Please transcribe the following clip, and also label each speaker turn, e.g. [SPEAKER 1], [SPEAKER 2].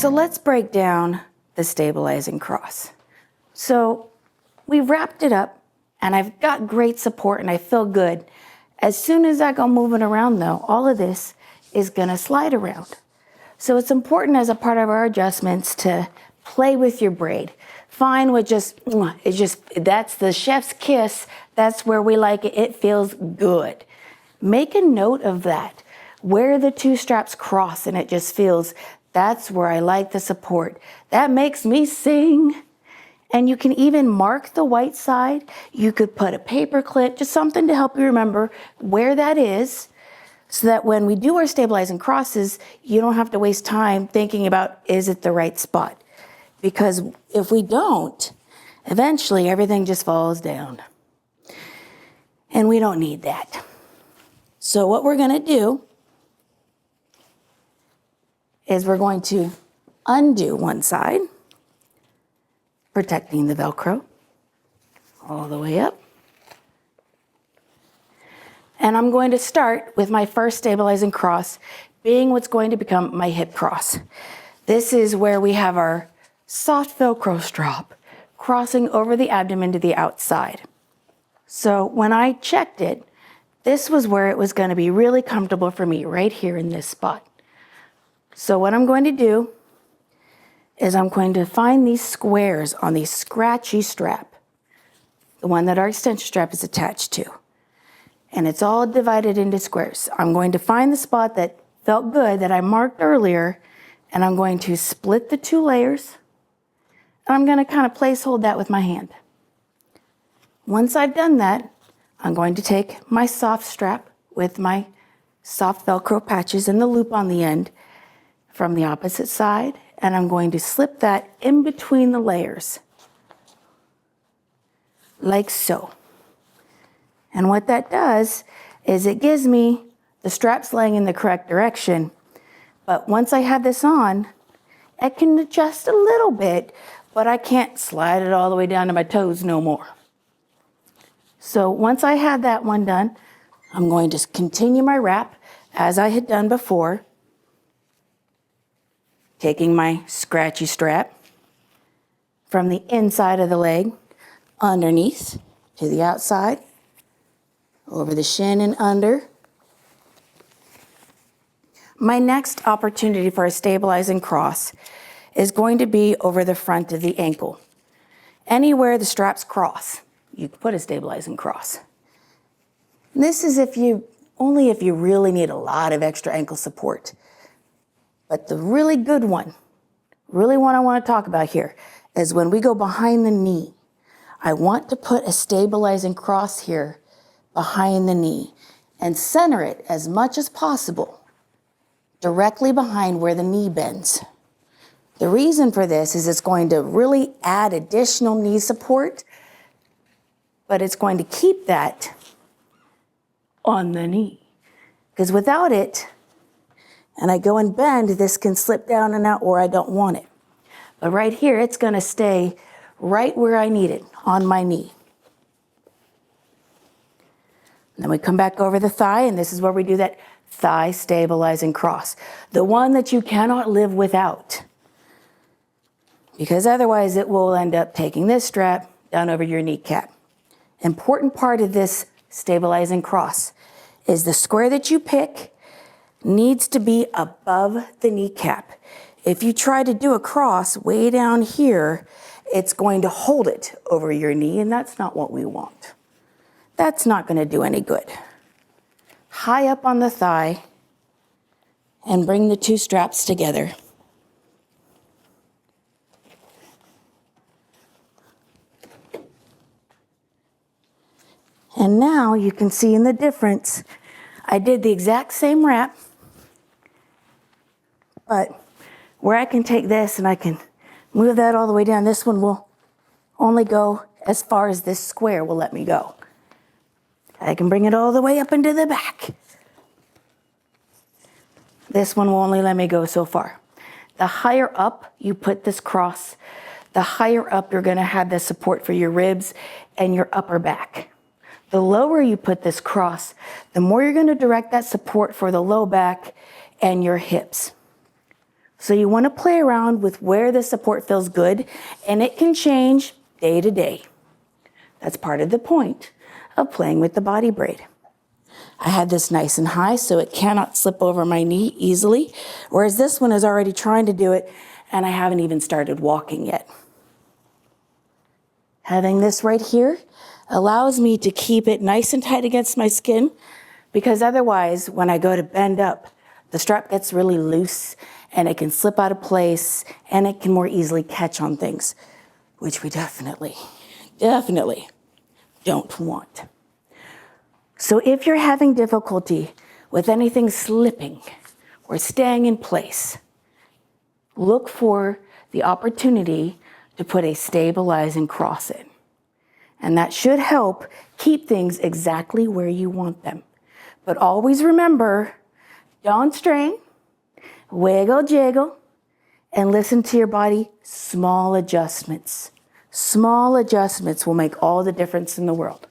[SPEAKER 1] So let's break down the stabilizing cross. So we've wrapped it up and I've got great support and I feel good. As soon as I go moving around though, all of this is gonna slide around. So it's important as a part of our adjustments to play with your braid. Find what that's the chef's kiss. That's where we like it. It feels good. Make a note of that. Where the two straps cross and it just feels, that's where I like the support. That makes me sing. And you can even mark the white side. You could put a paper clip, just something to help you remember where that is, so that when we do our stabilizing crosses, you don't have to waste time thinking about, is it the right spot? Because if we don't, eventually everything just falls down. And we don't need that. So what we're gonna do is we're going to undo one side, protecting the Velcro all the way up. And I'm going to start with my first stabilizing cross being what's going to become my hip cross. This is where we have our soft Velcro strap crossing over the abdomen to the outside. So when I checked it, this was where it was going to be really comfortable for me, right here in this spot. So what I'm going to do is I'm going to find these squares on the scratchy strap, the one that our extension strap is attached to. And it's all divided into squares. I'm going to find the spot that felt good that I marked earlier, and I'm going to split the two layers, and I'm going to kind of place hold that with my hand. Once I've done that, I'm going to take my soft strap with my soft Velcro patches and the loop on the end from the opposite side, and I'm going to slip that in between the layers, like so. And what that does is it gives me the straps laying in the correct direction, but once I have this on, I can adjust a little bit, but I can't slide it all the way down to my toes no more. So once I have that one done, I'm going to continue my wrap as I had done before, taking my scratchy strap from the inside of the leg, underneath to the outside, over the shin and under. My next opportunity for a stabilizing cross is going to be over the front of the ankle. Anywhere the straps cross, you can put a stabilizing cross. And this is only if you really need a lot of extra ankle support. But the really good one, really one I want to talk about here, is when we go behind the knee. I want to put a stabilizing cross here behind the knee and center it as much as possible directly behind where the knee bends. The reason for this is it's going to really add additional knee support, but it's going to keep that on the knee. Because without it, and I go and bend, this can slip down and out where I don't want it. But right here, it's going to stay right where I need it, on my knee. And then we come back over the thigh, and this is where we do that thigh stabilizing cross. The one that you cannot live without. Because otherwise it will end up taking this strap down over your kneecap. Important part of this stabilizing cross is the square that you pick needs to be above the kneecap. If you try to do a cross way down here, it's going to hold it over your knee, and that's not what we want. That's not going to do any good. High up on the thigh and bring the two straps together. And now you can see in the difference, I did the exact same wrap, but where I can take this and I can move that all the way down, this one will only go as far as this square will let me go. I can bring it all the way up into the back. This one will only let me go so far. The higher up you put this cross, the higher up you're going to have the support for your ribs and your upper back. The lower you put this cross, the more you're going to direct that support for the low back and your hips. So you want to play around with where the support feels good, and it can change day to day. That's part of the point of playing with the body braid. I had this nice and high so it cannot slip over my knee easily, whereas this one is already trying to do it and I haven't even started walking yet. Having this right here allows me to keep it nice and tight against my skin, because otherwise when I go to bend up, the strap gets really loose and it can slip out of place and it can more easily catch on things, which we definitely don't want. So if you're having difficulty with anything slipping or staying in place, look for the opportunity to put a stabilizing cross in. And that should help keep things exactly where you want them. But always remember, don't strain, wiggle, jiggle, and listen to your body. Small adjustments. Small adjustments will make all the difference in the world.